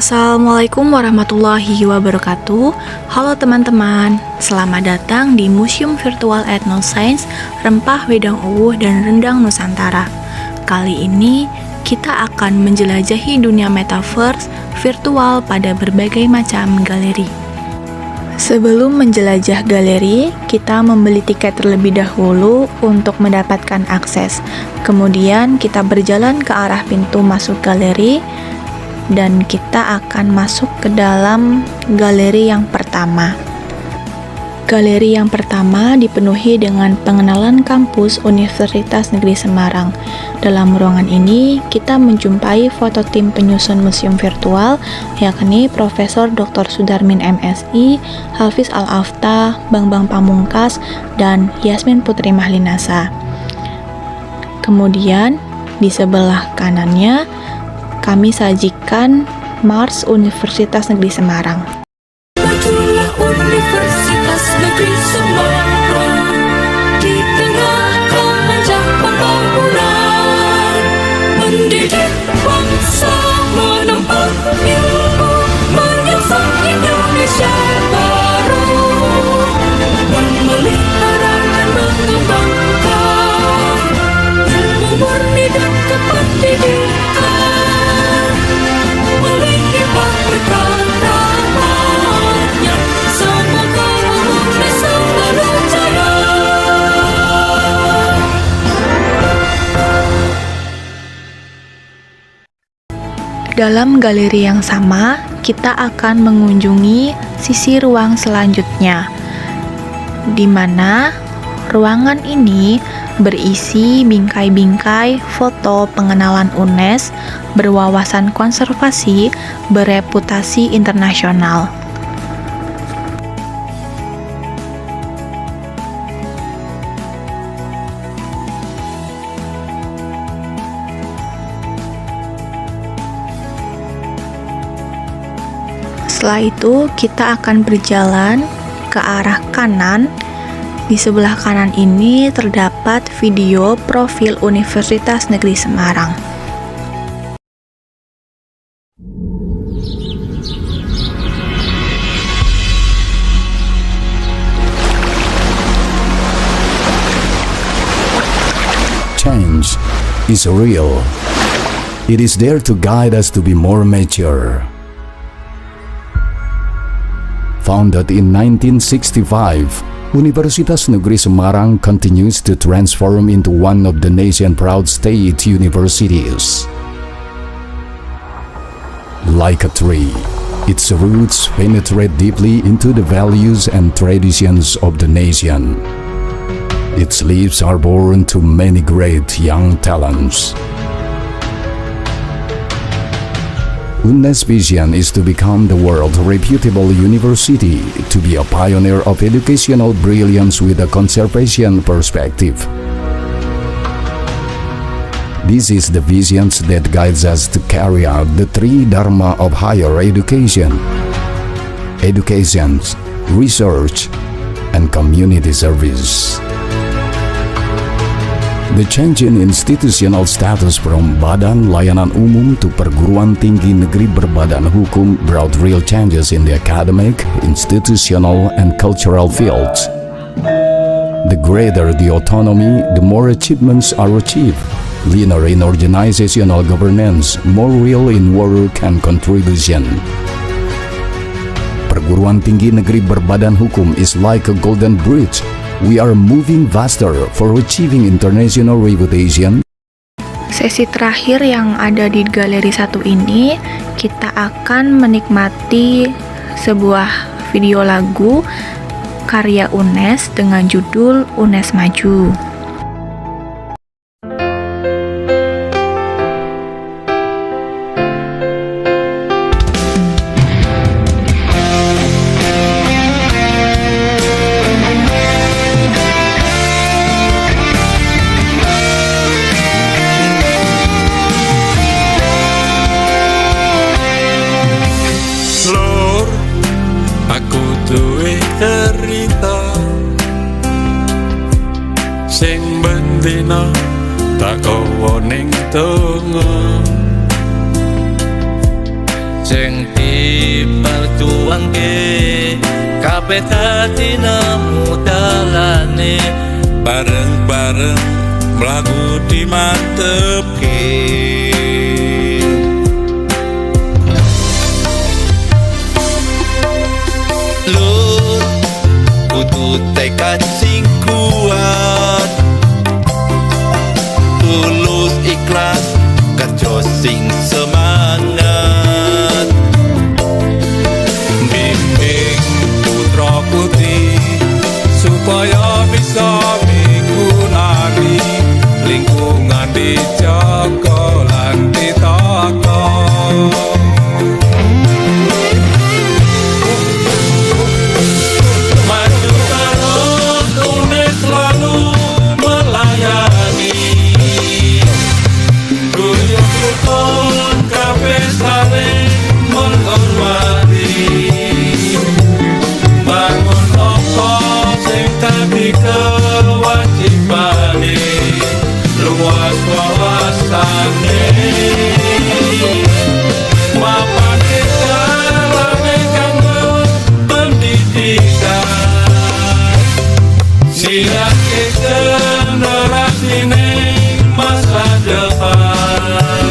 Assalamualaikum warahmatullahi wabarakatuh. Halo teman-teman, selamat datang di Museum Virtual Ethnoscience Rempah Wedang Uwuh dan Rendang Nusantara. Kali ini kita akan menjelajahi dunia metaverse virtual pada berbagai macam galeri. Sebelum menjelajah galeri, kita membeli tiket terlebih dahulu untuk mendapatkan akses. Kemudian kita berjalan ke arah pintu masuk galeri dan kita akan masuk ke dalam galeri yang pertama. Galeri yang pertama dipenuhi dengan pengenalan kampus Universitas Negeri Semarang. Dalam ruangan ini, kita menjumpai foto tim penyusun museum virtual, yakni Profesor Dr. Sudarmin MSI, Hafiz Al-Afta, Bambang Pamungkas, dan Yasmin Putri Mahlinasa. Kemudian, di sebelah kanannya, kami sajikan Mars Universitas Negeri Semarang. Majulah Universitas Negeri Semarang di tengah kemeja pembangunan, mendidik bangsa menempuh ilmu, menyusun Indonesia baru, memelihara dan mengembangkan ilmu murni dan kependidikan. Dalam galeri yang sama, kita akan mengunjungi sisi ruang selanjutnya, di mana ruangan ini berisi bingkai-bingkai foto pengenalan UNES berwawasan konservasi bereputasi internasional. Setelah itu, kita akan berjalan ke arah kanan. Di sebelah kanan ini terdapat video profil Universitas Negeri Semarang. Change is real. It is there to guide us to be more mature. Founded in 1965, Universitas Negeri Semarang continues to transform into one of the nation's proud state universities. Like a tree, its roots penetrate deeply into the values and traditions of the nation. Its leaves are born to many great young talents. UNES' vision is to become the world's reputable university, to be a pioneer of educational brilliance with a conservation perspective. This is the vision that guides us to carry out the three dharma of higher education: education, research, and community service. The change in institutional status from Badan Layanan Umum to Perguruan Tinggi Negeri Berbadan Hukum brought real changes in the academic, institutional, and cultural fields. The greater the autonomy, the more achievements are achieved. Leaner in organizational governance, more real in work and contribution. Perguruan Tinggi Negeri Berbadan Hukum is like a golden bridge. We are moving faster for achieving international reputation. Sesi terakhir yang ada di galeri 1 ini, kita akan menikmati sebuah video lagu karya UNES dengan judul UNES Maju. Sing bendina tak kawa ning tengah sing diperjuangke kabeh dadi nemu dalane bareng-bareng mlaku dimantepke. Lur kudu tekad sing kuat, tulus ikhlas kerja sing semangat, bimbing putra putri supaya bisa migunani lingkungan dijaga lan ditata. Maju terus tulis selalu melayani, guyub rukun kabeh saling menghormati, bangun apa sing dadi kewajibane, luas wawasane, mapan dijalane kanggo pendidikan, siapke generasi ning masa depan.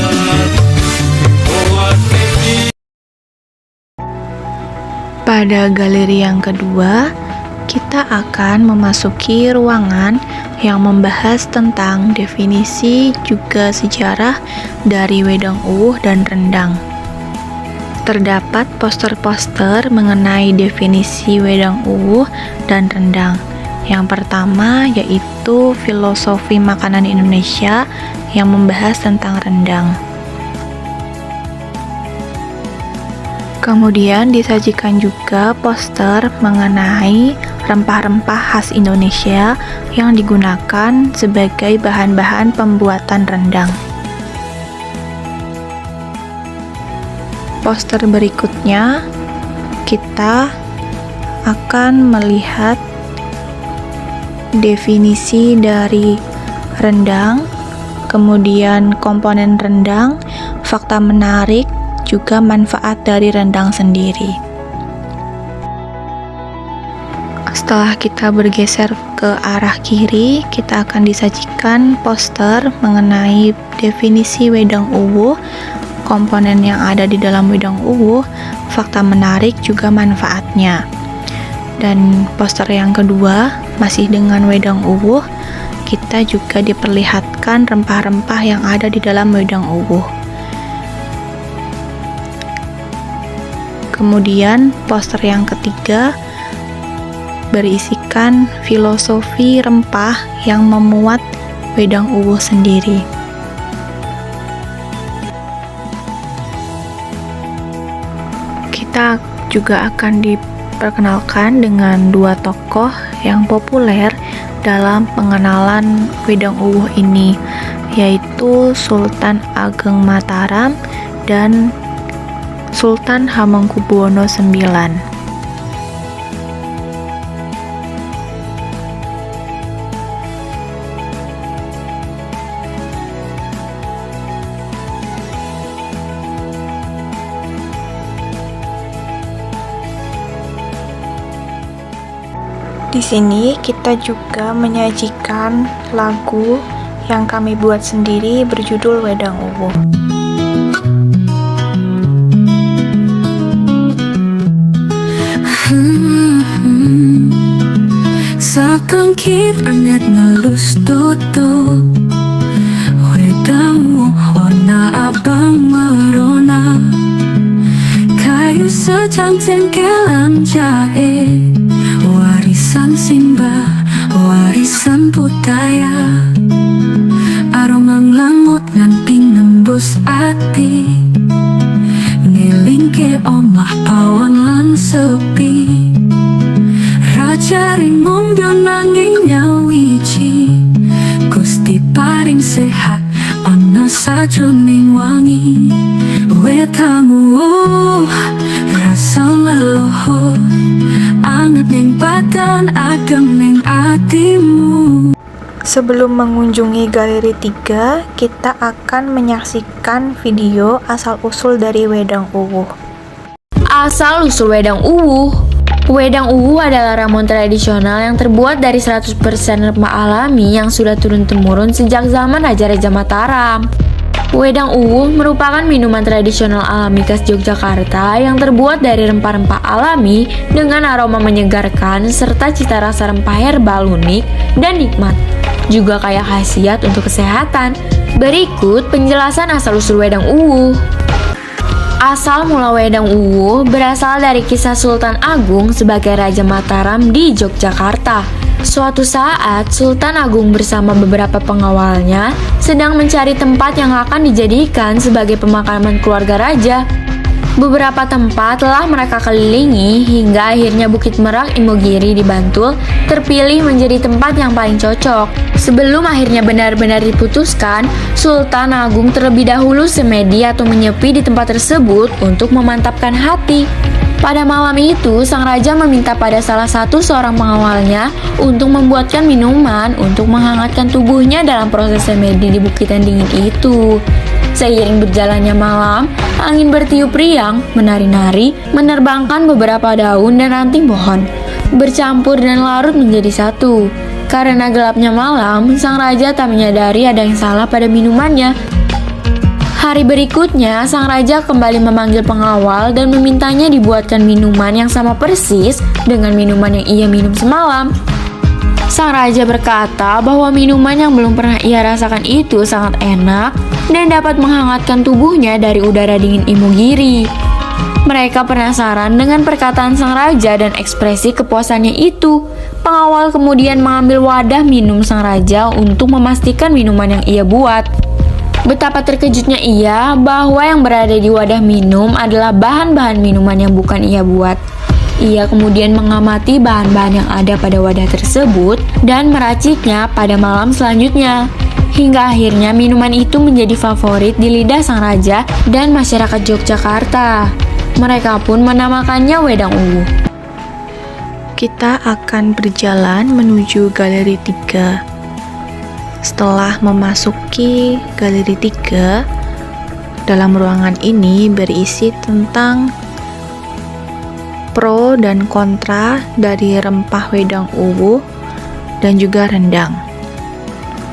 Buat TV. Pada galeri yang kedua, kita akan memasuki ruangan yang membahas tentang definisi juga sejarah dari Wedang Uwuh dan Rendang. Terdapat poster-poster mengenai definisi Wedang Uwuh dan Rendang. Yang pertama yaitu filosofi makanan Indonesia yang membahas tentang rendang. Kemudian disajikan juga poster mengenai rempah-rempah khas Indonesia yang digunakan sebagai bahan-bahan pembuatan rendang. Poster berikutnya kita akan melihat definisi dari rendang, kemudian komponen rendang, fakta menarik, juga manfaat dari rendang sendiri. Setelah kita bergeser ke arah kiri, kita akan disajikan poster mengenai definisi Wedang Uwuh, komponen yang ada di dalam Wedang Uwuh, fakta menarik, juga manfaatnya. Dan poster yang kedua, masih dengan Wedang Uwuh, kita juga diperlihatkan rempah-rempah yang ada di dalam Wedang Uwuh. Kemudian poster yang ketiga berisikan filosofi rempah yang memuat Wedang Uwuh sendiri. Kita juga akan diperkenalkan dengan dua tokoh yang populer dalam pengenalan Wedang Uwuh ini, yaitu Sultan Ageng Mataram dan Sultan Hamengkubuwono IX. Di sini kita juga menyajikan lagu yang kami buat sendiri berjudul Wedang Uwuh. Sakangkit anet ngelus tutu Wedang Uwuh warna abang merona, kayu secang cengkelan jahe, warisan simbah, warisan budaya, aroma nglangut ngamping nembus ati, ngelingke omah pawon lan sepi, raja ring mombyo nanging nyawiji, Gusti paring sehat ana sajroning wangi. Wedang Uwuh rasa leluhur, anget ning badan, adem ning atimu. Sebelum mengunjungi galeri 3, kita akan menyaksikan video asal-usul dari Wedang Uwuh. Asal-usul wedang uwuh. Wedang uwuh adalah ramuan tradisional yang terbuat dari 100% rempah alami yang sudah turun-temurun sejak zaman Raja-Raja Mataram. Wedang uwuh merupakan minuman tradisional alami khas Yogyakarta yang terbuat dari rempah-rempah alami dengan aroma menyegarkan serta cita rasa rempah herbal unik dan nikmat. Juga kaya khasiat untuk kesehatan. Berikut penjelasan asal-usul wedang uwuh. Asal mula wedang uwuh berasal dari kisah Sultan Agung sebagai Raja Mataram di Yogyakarta. Suatu saat, Sultan Agung bersama beberapa pengawalnya sedang mencari tempat yang akan dijadikan sebagai pemakaman keluarga raja. Beberapa tempat telah mereka kelilingi hingga akhirnya Bukit Merak Imogiri di Bantul terpilih menjadi tempat yang paling cocok. Sebelum akhirnya benar-benar diputuskan, Sultan Agung terlebih dahulu semedi atau menyepi di tempat tersebut untuk memantapkan hati. Pada malam itu, sang raja meminta pada salah satu seorang pengawalnya untuk membuatkan minuman untuk menghangatkan tubuhnya dalam proses semedi di bukit yang dingin itu. Seiring berjalannya malam, angin bertiup riang, menari-nari, menerbangkan beberapa daun dan ranting pohon, bercampur dan larut menjadi satu. Karena gelapnya malam, sang raja tak menyadari ada yang salah pada minumannya. Hari berikutnya, sang raja kembali memanggil pengawal dan memintanya dibuatkan minuman yang sama persis dengan minuman yang ia minum semalam. Sang raja berkata bahwa minuman yang belum pernah ia rasakan itu sangat enak dan dapat menghangatkan tubuhnya dari udara dingin Imogiri. Mereka penasaran dengan perkataan sang raja dan ekspresi kepuasannya itu. Pengawal kemudian mengambil wadah minum sang raja untuk memastikan minuman yang ia buat. Betapa terkejutnya ia bahwa yang berada di wadah minum adalah bahan-bahan minuman yang bukan ia buat. Ia kemudian mengamati bahan-bahan yang ada pada wadah tersebut dan meraciknya pada malam selanjutnya. Hingga akhirnya minuman itu menjadi favorit di lidah sang raja dan masyarakat Yogyakarta. Mereka pun menamakannya wedang uwuh. Kita akan berjalan menuju Galeri 3. Setelah memasuki Galeri 3, dalam ruangan ini berisi tentang pro dan kontra dari rempah wedang uwuh dan juga rendang.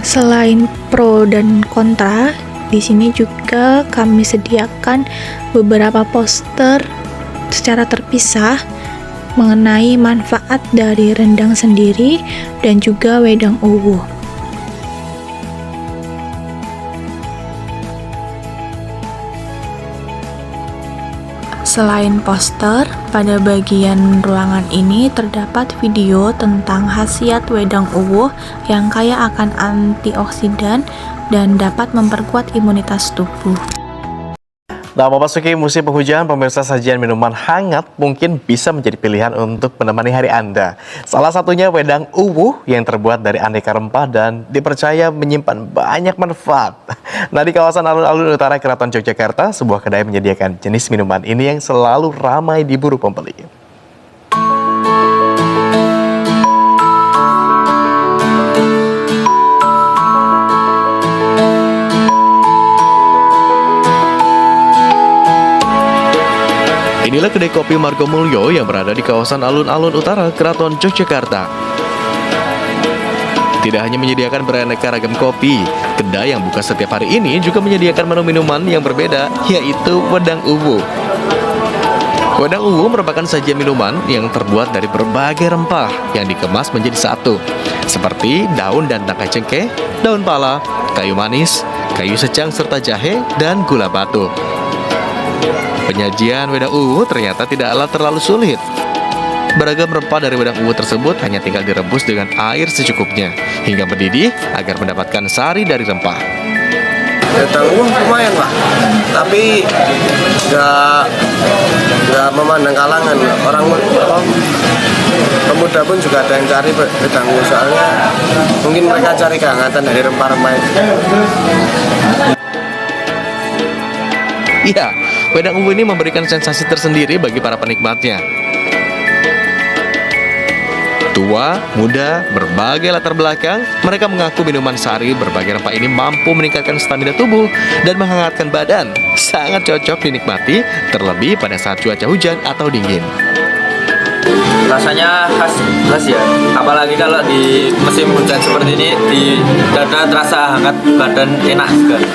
Selain pro dan kontra, di sini juga kami sediakan beberapa poster secara terpisah mengenai manfaat dari rendang sendiri dan juga wedang uwuh. Selain poster, pada bagian ruangan ini terdapat video tentang khasiat wedang uwuh yang kaya akan antioksidan dan dapat memperkuat imunitas tubuh. Nah, memasuki musim penghujan, pemirsa sajian minuman hangat mungkin bisa menjadi pilihan untuk menemani hari Anda. Salah satunya wedang uwuh yang terbuat dari aneka rempah dan dipercaya menyimpan banyak manfaat. Nah, di kawasan alun-alun utara Keraton Yogyakarta, sebuah kedai menyediakan jenis minuman ini yang selalu ramai diburu pembeli. Inilah kedai kopi Margo Mulyo yang berada di kawasan alun-alun utara Keraton Yogyakarta. Tidak hanya menyediakan beraneka ragam kopi, kedai yang buka setiap hari ini juga menyediakan menu minuman yang berbeda, yaitu wedang uwuh. Wedang uwuh merupakan sajian minuman yang terbuat dari berbagai rempah yang dikemas menjadi satu, seperti daun dan tangkai cengkeh, daun pala, kayu manis, kayu secang serta jahe, dan gula batu. Penyajian wedang uwuh ternyata tidaklah terlalu sulit. Beragam rempah dari wedang uwuh tersebut hanya tinggal direbus dengan air secukupnya hingga mendidih agar mendapatkan sari dari rempah. Wedang uwuh lumayan Pak, tapi nggak memandang kalangan. Orang pemuda pun juga ada yang cari wedang uwuh, soalnya mungkin mereka cari kehangatan dari rempah-rempah itu. Iya, wedang uwuh ini memberikan sensasi tersendiri bagi para penikmatnya. Tua, muda, berbagai latar belakang, mereka mengaku minuman sari berbagai rempah ini mampu meningkatkan stamina tubuh dan menghangatkan badan. Sangat cocok dinikmati, terlebih pada saat cuaca hujan atau dingin. Rasanya khas ya, apalagi kalau di musim hujan seperti ini, di dada terasa hangat, badan enak sekali.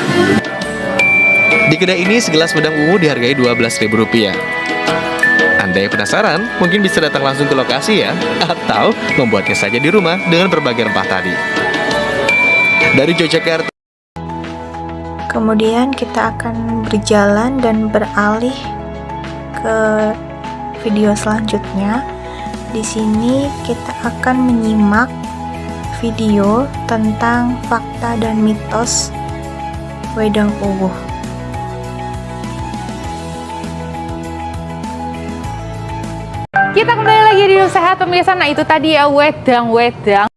Di kedai ini segelas wedang ungu dihargai Rp12.000. Anda yang penasaran, mungkin bisa datang langsung ke lokasi ya, atau membuatnya saja di rumah dengan berbagai rempah tadi. Dari Yogyakarta. Kemudian kita akan berjalan dan beralih ke video selanjutnya. Di sini kita akan menyimak video tentang fakta dan mitos wedang uwuh. Kita kembali lagi di News Sehat pemirsa. Nah itu tadi ya wedang-wedang.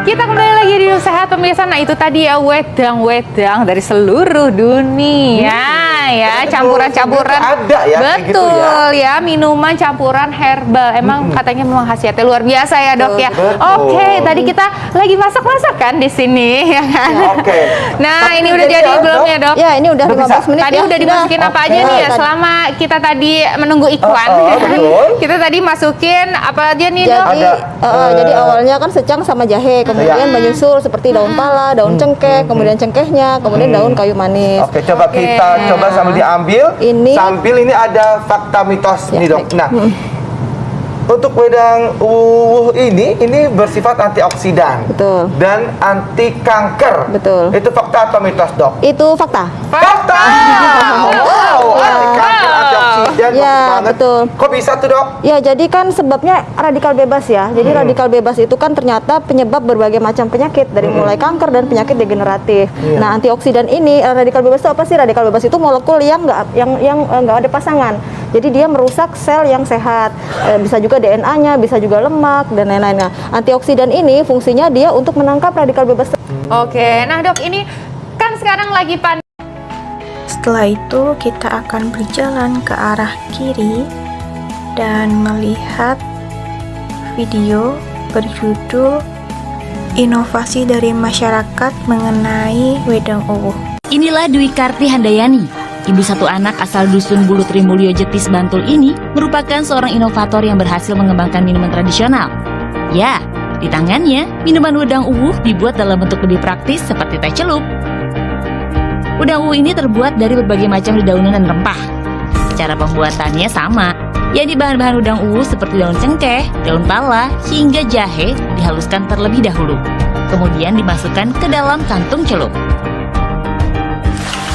Kita kembali lagi di News Sehat pemirsa. Nah itu tadi ya wedang-wedang dari seluruh dunia ya, campuran-campuran. Ada ya, betul gitu ya, minuman campuran herbal. Emang katanya memang khasiatnya luar biasa ya dok ya. Oke, tadi kita lagi masak-masak kan di sini ya kan. Oke. Nah ini udah jadi belum ya dok? Ya ini udah 15 menit. Tadi ya, udah dimasukin apa aja nih ya selama kita tadi menunggu iklan. Kita tadi masukin apa aja nih dok? Jadi awalnya kan secang sama jahe, kemudian menyusul seperti daun pala, daun cengkeh, kemudian cengkehnya, kemudian daun kayu manis. Oke, coba kita coba sambil diambil. Sambil ini ada fakta mitos nih dok. Nah, untuk wedang uwuh ini bersifat antioksidan. Betul. Dan anti kanker. Betul. Itu fakta atau mitos dok? Itu fakta. Fakta. Wow, anti kanker, antioksidan, Ya banget. betul. Kok bisa tuh dok? Ya jadi kan sebabnya radikal bebas ya. Jadi radikal bebas itu kan ternyata penyebab berbagai macam penyakit dari mulai kanker dan penyakit degeneratif. Nah antioksidan ini radikal bebas itu apa sih? Radikal bebas itu molekul yang nggak ada pasangan. Jadi dia merusak sel yang sehat. Bisa juga DNA-nya, bisa juga lemak dan lain-lainnya. Antioksidan ini fungsinya dia untuk menangkap radikal bebas. Oke, nah dok ini kan sekarang lagi Setelah itu kita akan berjalan ke arah kiri dan melihat video berjudul Inovasi dari Masyarakat Mengenai Wedang Uwuh. Inilah Dwi Karti Handayani. Ibu satu anak asal dusun Bulu Trimulyo Jetis Bantul ini merupakan seorang inovator yang berhasil mengembangkan minuman tradisional. Ya, di tangannya, minuman wedang uwuh dibuat dalam bentuk lebih praktis seperti teh celup. Wedang uwuh ini terbuat dari berbagai macam dedaunan dan rempah. Cara pembuatannya sama, yakni bahan-bahan wedang uwuh seperti daun cengkeh, daun pala, hingga jahe dihaluskan terlebih dahulu. Kemudian dimasukkan ke dalam kantung celup.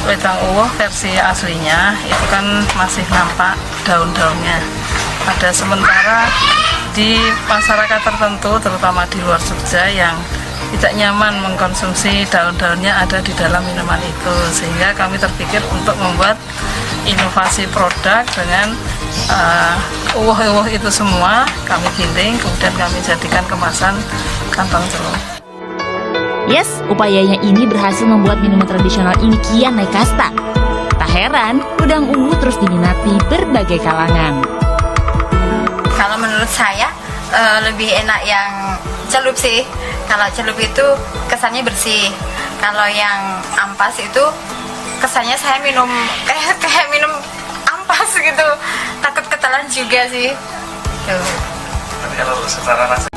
Wedang uwuh versi aslinya itu kan masih nampak daun-daunnya. Pada sementara di masyarakat tertentu, terutama di luar Jogja yang tidak nyaman mengkonsumsi daun-daunnya ada di dalam minuman itu, sehingga kami terpikir untuk membuat inovasi produk dengan uwuh-uwuh itu semua kami giling, kemudian kami jadikan kemasan kantong celup. Yes, upayanya ini berhasil membuat minuman tradisional ini kian naik kasta. Tak heran, wedang uwuh terus diminati berbagai kalangan. Kalau menurut saya lebih enak yang celup sih. Kalau celup itu kesannya bersih. Kalau yang ampas itu kesannya saya minum kayak minum ampas gitu. Takut ketelan juga sih. Tuh. Tapi kalau secara rasa.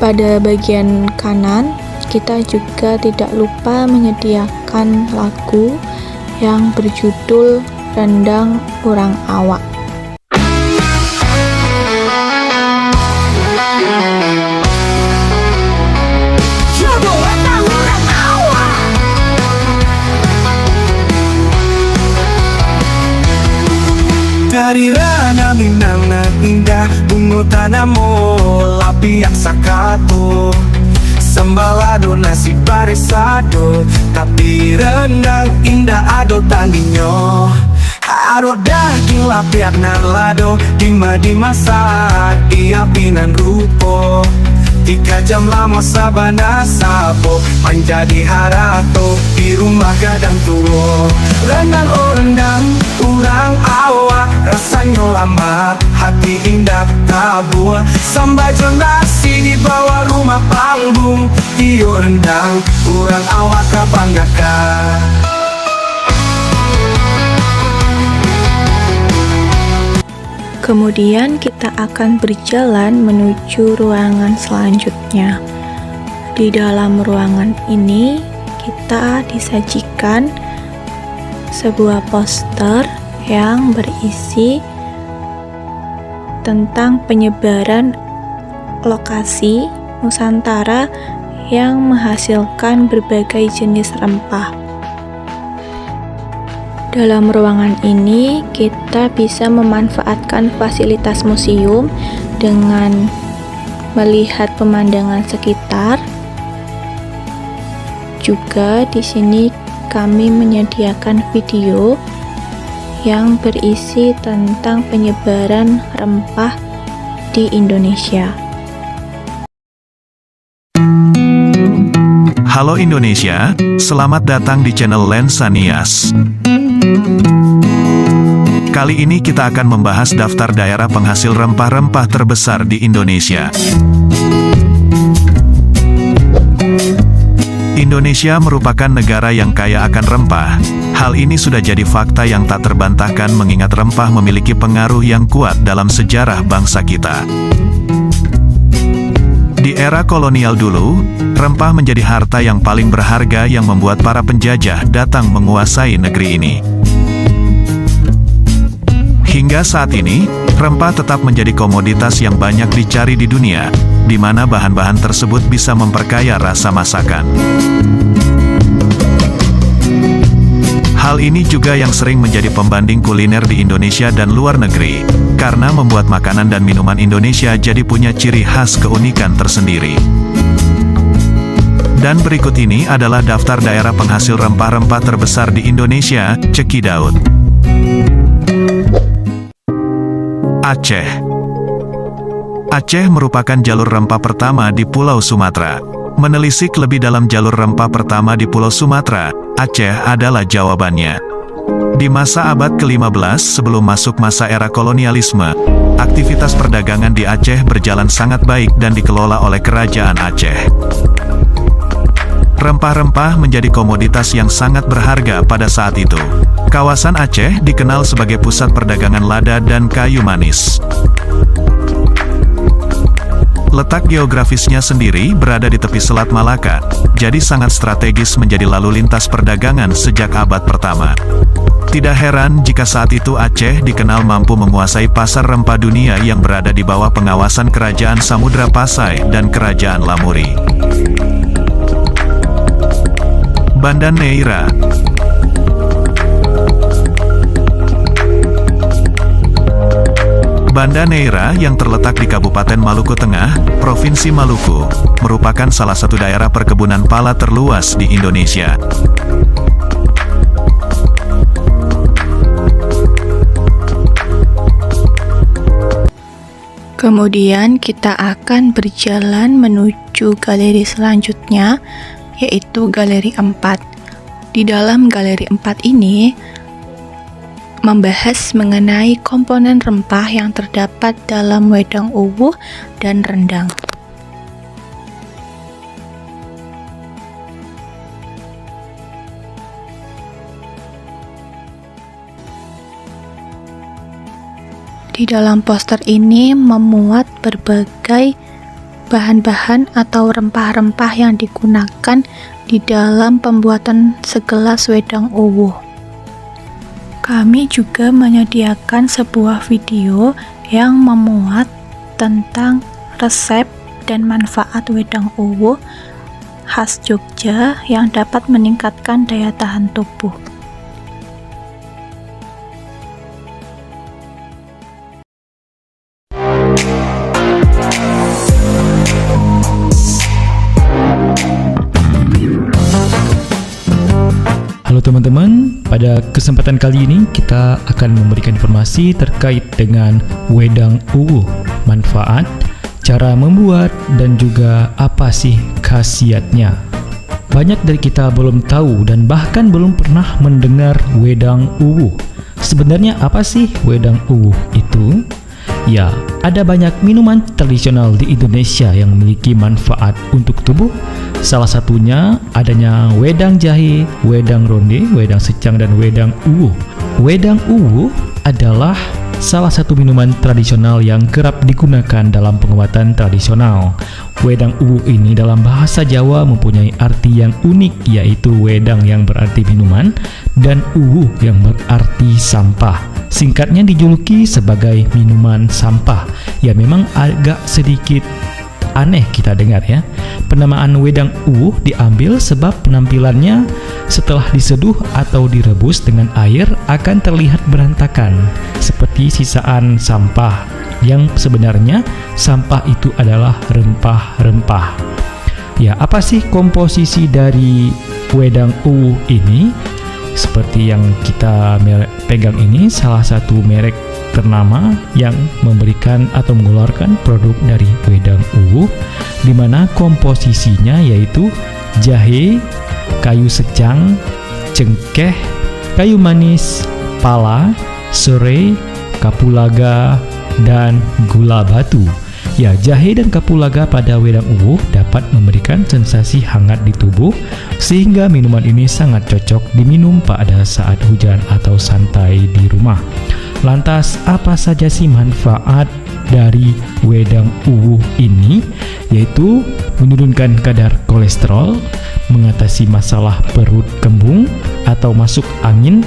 Pada bagian kanan, kita juga tidak lupa menyediakan lagu yang berjudul Rendang Urang Awak. Dari rana minang na indah bungo tanamo lapiak sakato sembalado nasi barisado tapi rendang indah ado tandinyo ado daging lapiak narlado dima dimasak ia pinan rupo 3 jam lama sabana sapo menjadi harato di rumah gadang turo rendang oh rendang urang awak rasanya lama, hati indah tabur. Sampai generasi di bawah rumah panggung, iyo rendang, orang awak kebanggakan. Kemudian kita akan berjalan menuju ruangan selanjutnya. Di dalam ruangan ini kita disajikan sebuah poster yang berisi tentang penyebaran lokasi Nusantara yang menghasilkan berbagai jenis rempah. Dalam ruangan ini kita bisa memanfaatkan fasilitas museum dengan melihat pemandangan sekitar. Juga di sini kami menyediakan video yang berisi tentang penyebaran rempah di Indonesia. Halo Indonesia, selamat datang di channel Lensa Nias. Kali ini kita akan membahas daftar daerah penghasil rempah-rempah terbesar di Indonesia. Indonesia merupakan negara yang kaya akan rempah. Hal ini sudah jadi fakta yang tak terbantahkan mengingat rempah memiliki pengaruh yang kuat dalam sejarah bangsa kita. Di era kolonial dulu, rempah menjadi harta yang paling berharga yang membuat para penjajah datang menguasai negeri ini. Hingga saat ini, rempah tetap menjadi komoditas yang banyak dicari di dunia, di mana bahan-bahan tersebut bisa memperkaya rasa masakan. Hal ini juga yang sering menjadi pembanding kuliner di Indonesia dan luar negeri, karena membuat makanan dan minuman Indonesia jadi punya ciri khas keunikan tersendiri. Dan berikut ini adalah daftar daerah penghasil rempah-rempah terbesar di Indonesia, Cekidaud. Aceh. Aceh merupakan jalur rempah pertama di Pulau Sumatera. Menelisik lebih dalam jalur rempah pertama di Pulau Sumatera, Aceh adalah jawabannya. Di masa abad ke-15 sebelum masuk masa era kolonialisme, aktivitas perdagangan di Aceh berjalan sangat baik dan dikelola oleh Kerajaan Aceh. Rempah-rempah menjadi komoditas yang sangat berharga pada saat itu. Kawasan Aceh dikenal sebagai pusat perdagangan lada dan kayu manis. Letak geografisnya sendiri berada di tepi Selat Malaka, jadi sangat strategis menjadi lalu lintas perdagangan sejak abad pertama. Tidak heran jika saat itu Aceh dikenal mampu menguasai pasar rempah dunia yang berada di bawah pengawasan Kerajaan Samudra Pasai dan Kerajaan Lamuri. Banda Neira. Banda Neira yang terletak di Kabupaten Maluku Tengah, Provinsi Maluku, merupakan salah satu daerah perkebunan pala terluas di Indonesia. Kemudian kita akan berjalan menuju galeri selanjutnya, yaitu Galeri 4. Di dalam Galeri 4 ini membahas mengenai komponen rempah yang terdapat dalam wedang uwuh dan rendang. Di dalam poster ini memuat berbagai bahan-bahan atau rempah-rempah yang digunakan di dalam pembuatan segelas wedang uwuh. Kami juga menyediakan sebuah video yang memuat tentang resep dan manfaat wedang uwuh khas Jogja yang dapat meningkatkan daya tahan tubuh. Halo teman-teman, pada kesempatan kali ini kita akan memberikan informasi terkait dengan wedang uwuh, manfaat, cara membuat, dan juga apa sih khasiatnya. Banyak dari kita belum tahu dan bahkan belum pernah mendengar wedang uwuh. Sebenarnya apa sih wedang uwuh itu? Ya, ada banyak minuman tradisional di Indonesia yang memiliki manfaat untuk tubuh. Salah satunya adanya wedang jahe, wedang ronde, wedang secang, dan wedang uwuh. Wedang uwuh adalah salah satu minuman tradisional yang kerap digunakan dalam pengobatan tradisional. Wedang uwuh ini dalam bahasa Jawa mempunyai arti yang unik, yaitu wedang yang berarti minuman dan uwuh yang berarti sampah. Singkatnya dijuluki sebagai minuman sampah. Ya, memang agak sedikit aneh kita dengar ya. Penamaan wedang uwuh diambil sebab penampilannya setelah diseduh atau direbus dengan air akan terlihat berantakan seperti sisaan sampah, yang sebenarnya sampah itu adalah rempah-rempah. Ya, apa sih komposisi dari wedang uwuh ini? Seperti yang kita pegang ini, salah satu merek ternama yang memberikan atau mengeluarkan produk dari wedang uwuh, di mana komposisinya yaitu jahe, kayu secang, cengkeh, kayu manis, pala, serai, kapulaga, dan gula batu. Ya, jahe dan kapulaga pada wedang uwuh dapat memberikan sensasi hangat di tubuh, sehingga minuman ini sangat cocok diminum pada saat hujan atau santai di rumah. Lantas, apa saja sih manfaat dari wedang uwuh ini? Yaitu menurunkan kadar kolesterol, mengatasi masalah perut kembung atau masuk angin,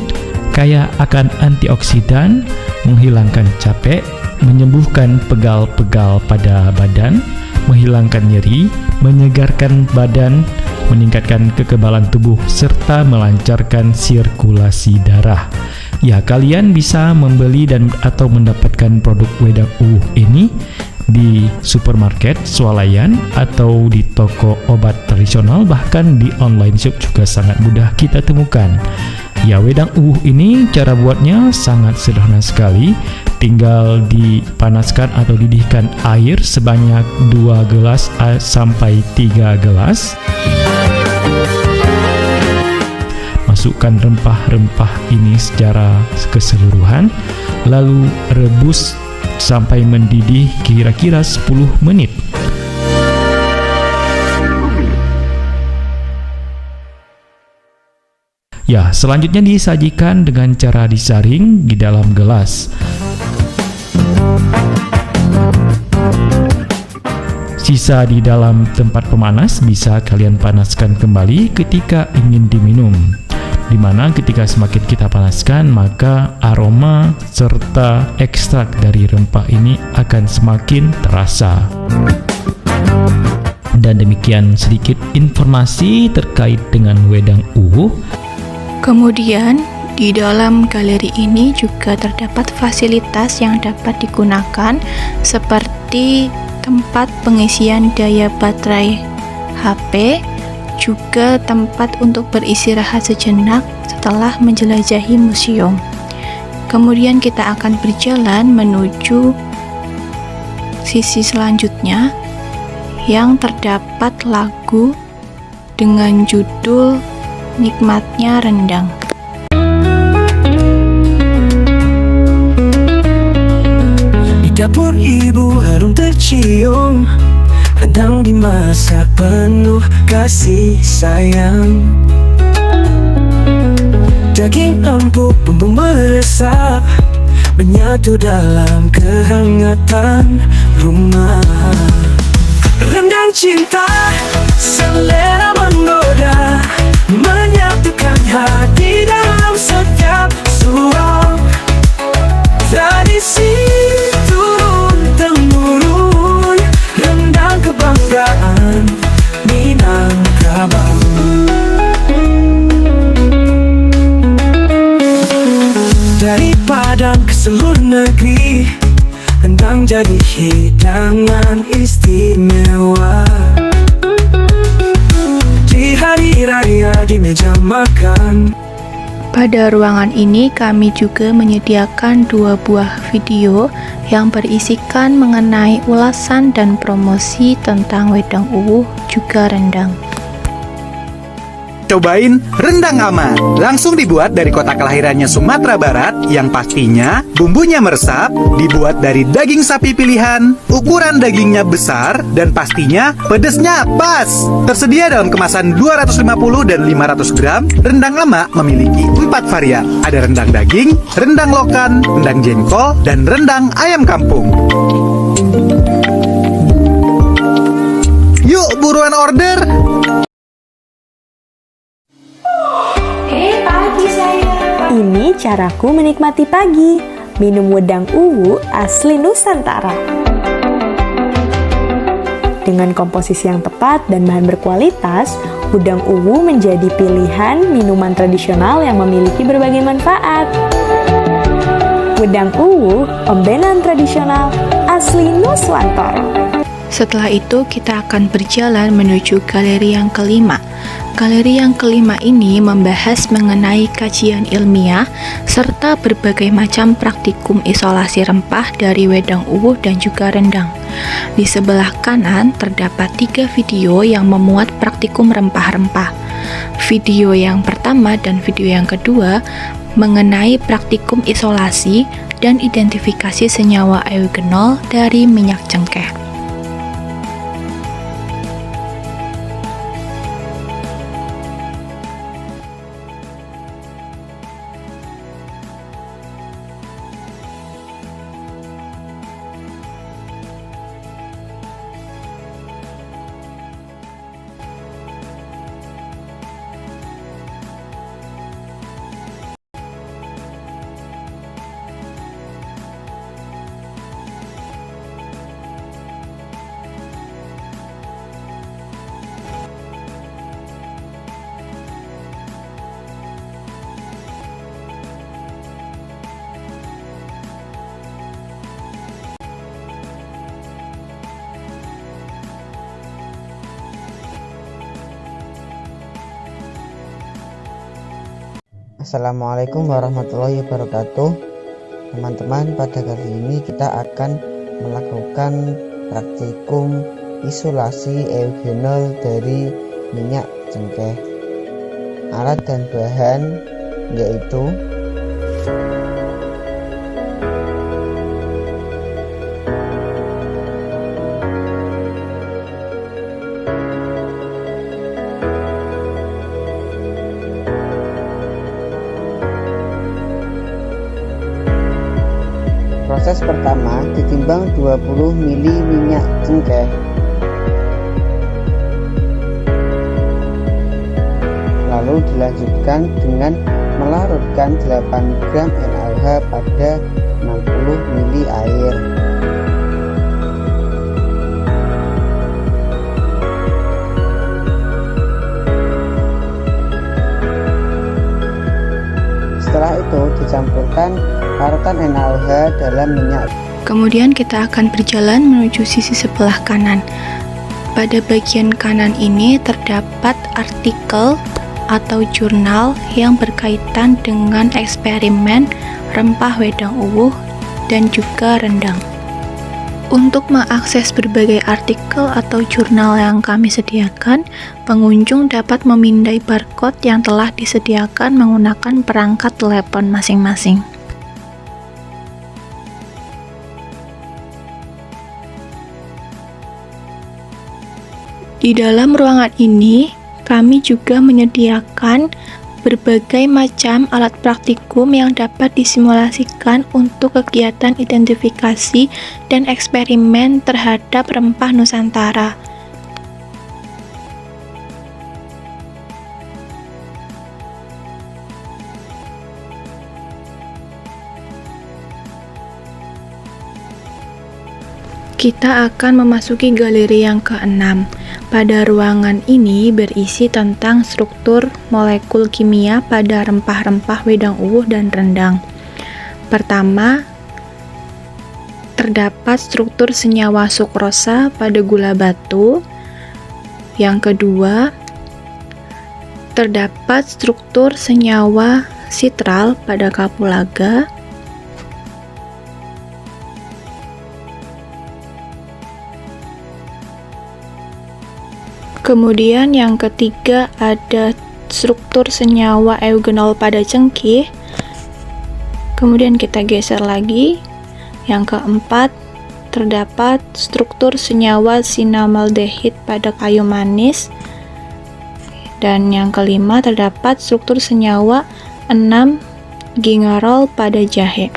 kaya akan antioksidan, menghilangkan capek, menyembuhkan pegal-pegal pada badan, menghilangkan nyeri, menyegarkan badan, meningkatkan kekebalan tubuh, serta melancarkan sirkulasi darah. Ya, kalian bisa membeli dan atau mendapatkan produk wedang uwuh ini di supermarket, swalayan, atau di toko obat tradisional, bahkan di online shop juga sangat mudah kita temukan. Ya, wedang uwuh ini cara buatnya sangat sederhana sekali. Tinggal dipanaskan atau didihkan air sebanyak 2 gelas sampai 3 gelas. Masukkan rempah-rempah ini secara keseluruhan, lalu rebus sampai mendidih kira-kira 10 menit. Ya, selanjutnya disajikan dengan cara disaring di dalam gelas. Sisa di dalam tempat pemanas bisa kalian panaskan kembali ketika ingin diminum. Dimana ketika semakin kita panaskan, maka aroma serta ekstrak dari rempah ini akan semakin terasa. Dan demikian sedikit informasi terkait dengan wedang uwuh. Kemudian, di dalam galeri ini juga terdapat fasilitas yang dapat digunakan seperti tempat pengisian daya baterai HP, juga tempat untuk beristirahat sejenak setelah menjelajahi museum. Kemudian kita akan berjalan menuju sisi selanjutnya yang terdapat lagu dengan judul Nikmatnya Rendang. Di dapur ibu harum tercium, rendang dimasak penuh kasih sayang. Daging empuk bumbu meresap, menyatu dalam kehangatan rumah. Rendang cinta, selera menggoda, menyatukan hati dalam setiap suap. Tradisi turun-temurun, rendang kebanggaan Minangkabau. Dari Padang ke seluruh negeri, rendang jadi hidangan istimewa. Di hari raya di meja makan. Pada ruangan ini kami juga menyediakan 2 buah video yang berisikan mengenai ulasan dan promosi tentang wedang uwuh juga rendang. cobain rendang ama. Langsung dibuat dari kota kelahirannya Sumatera Barat yang pastinya bumbunya meresap, dibuat dari daging sapi pilihan, ukuran dagingnya besar, dan pastinya pedesnya pas. Tersedia dalam kemasan 250 dan 500 gram, rendang ama memiliki 4 varian. Ada rendang daging, rendang lokan, rendang jengkol, dan rendang ayam kampung. Yuk buruan order! Pagi sayang. Ini caraku menikmati pagi. Minum wedang uwu asli Nusantara. Dengan komposisi yang tepat dan bahan berkualitas, wedang uwu menjadi pilihan minuman tradisional yang memiliki berbagai manfaat. Wedang uwu, ombenan tradisional asli Nuswantara. Setelah itu kita akan berjalan menuju galeri yang kelima. Galeri yang kelima ini membahas mengenai kajian ilmiah serta berbagai macam praktikum isolasi rempah dari wedang uwu dan juga rendang. Di sebelah kanan terdapat 3 video yang memuat praktikum rempah-rempah. Video yang pertama dan video yang kedua mengenai praktikum isolasi dan identifikasi senyawa eugenol dari minyak cengkeh. Assalamualaikum warahmatullahi wabarakatuh. Teman-teman, pada kali ini kita akan melakukan praktikum isolasi eugenol dari minyak cengkeh. Alat dan bahan yaitu proses pertama, ditimbang 20 ml minyak cengkeh. Lalu dilanjutkan dengan melarutkan 8 gram NaOH pada 60 ml air. Setelah itu dicampurkan larutan NaOH dalam minyak. Kemudian kita akan berjalan menuju sisi sebelah kanan. Pada bagian kanan ini terdapat artikel atau jurnal yang berkaitan dengan eksperimen rempah wedang uwu dan juga rendang. Untuk mengakses berbagai artikel atau jurnal yang kami sediakan, pengunjung dapat memindai barcode yang telah disediakan menggunakan perangkat telepon masing-masing. Di dalam ruangan ini, kami juga menyediakan berbagai macam alat praktikum yang dapat disimulasikan untuk kegiatan identifikasi dan eksperimen terhadap rempah Nusantara. Kita akan memasuki galeri yang ke-6. Pada ruangan ini berisi tentang struktur molekul kimia pada rempah-rempah wedang uwu dan rendang. Pertama, terdapat struktur senyawa sukrosa pada gula batu. Yang kedua, terdapat struktur senyawa sitral pada kapulaga. Kemudian yang ketiga ada struktur senyawa eugenol pada cengkeh. Kemudian kita geser lagi. Yang keempat, terdapat struktur senyawa sinamaldehid pada kayu manis. Dan yang kelima, terdapat struktur senyawa 6-gingerol pada jahe.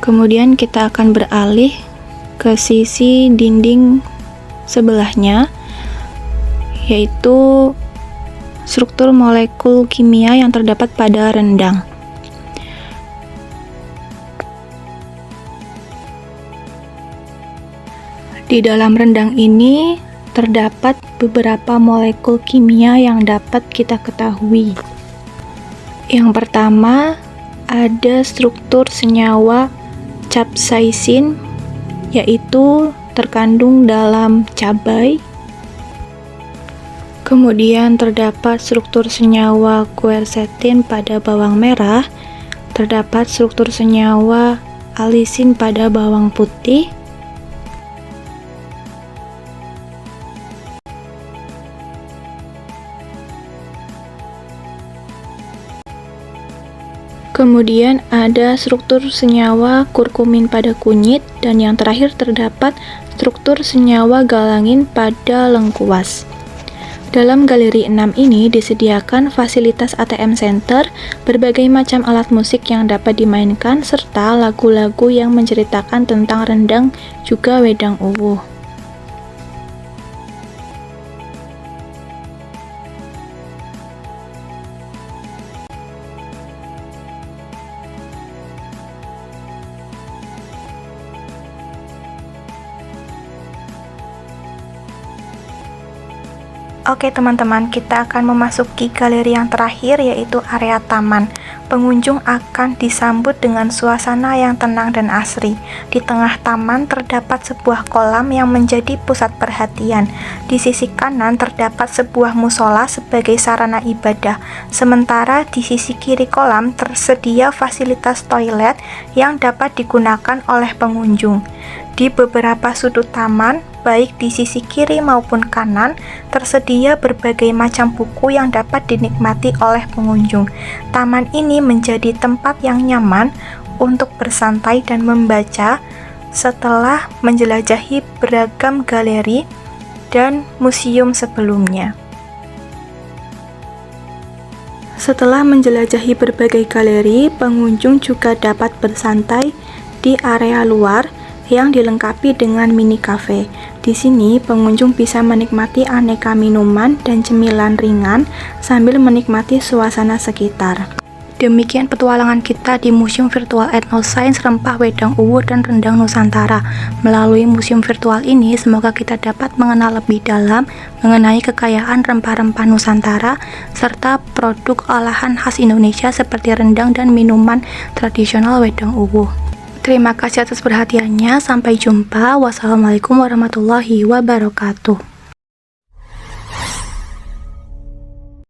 Kemudian kita akan beralih ke sisi dinding sebelahnya, yaitu struktur molekul kimia yang terdapat pada rendang. Di dalam rendang ini terdapat beberapa molekul kimia yang dapat kita ketahui. Yang pertama, ada struktur senyawa capsaicin, yaitu terkandung dalam cabai. Kemudian terdapat struktur senyawa quercetin pada bawang merah, terdapat struktur senyawa alisin pada bawang putih, kemudian ada struktur senyawa kurkumin pada kunyit, dan yang terakhir terdapat struktur senyawa galangin pada lengkuas. Dalam galeri 6 ini disediakan fasilitas ATM Center, berbagai macam alat musik yang dapat dimainkan, serta lagu-lagu yang menceritakan tentang rendang juga wedang uwuh. Oke teman-teman, kita akan memasuki galeri yang terakhir, yaitu area taman. Pengunjung akan disambut dengan suasana yang tenang dan asri. Di tengah taman terdapat sebuah kolam yang menjadi pusat perhatian. Di sisi kanan terdapat sebuah musola sebagai sarana ibadah. Sementara di sisi kiri kolam tersedia fasilitas toilet yang dapat digunakan oleh pengunjung. Di beberapa sudut taman, baik di sisi kiri maupun kanan, tersedia berbagai macam buku yang dapat dinikmati oleh pengunjung. Taman ini menjadi tempat yang nyaman untuk bersantai dan membaca setelah menjelajahi beragam galeri dan museum sebelumnya. Setelah menjelajahi berbagai galeri, pengunjung juga dapat bersantai di area luar yang dilengkapi dengan mini cafe. Di sini pengunjung bisa menikmati aneka minuman dan cemilan ringan sambil menikmati suasana sekitar. Demikian petualangan kita di Museum Virtual Ethnoscience Rempah Wedang Uwuh dan Rendang Nusantara. Melalui museum virtual ini, semoga kita dapat mengenal lebih dalam mengenai kekayaan rempah-rempah Nusantara serta produk olahan khas Indonesia seperti rendang dan minuman tradisional wedang uwuh. Terima kasih atas perhatiannya. Sampai jumpa. Wassalamualaikum warahmatullahi wabarakatuh.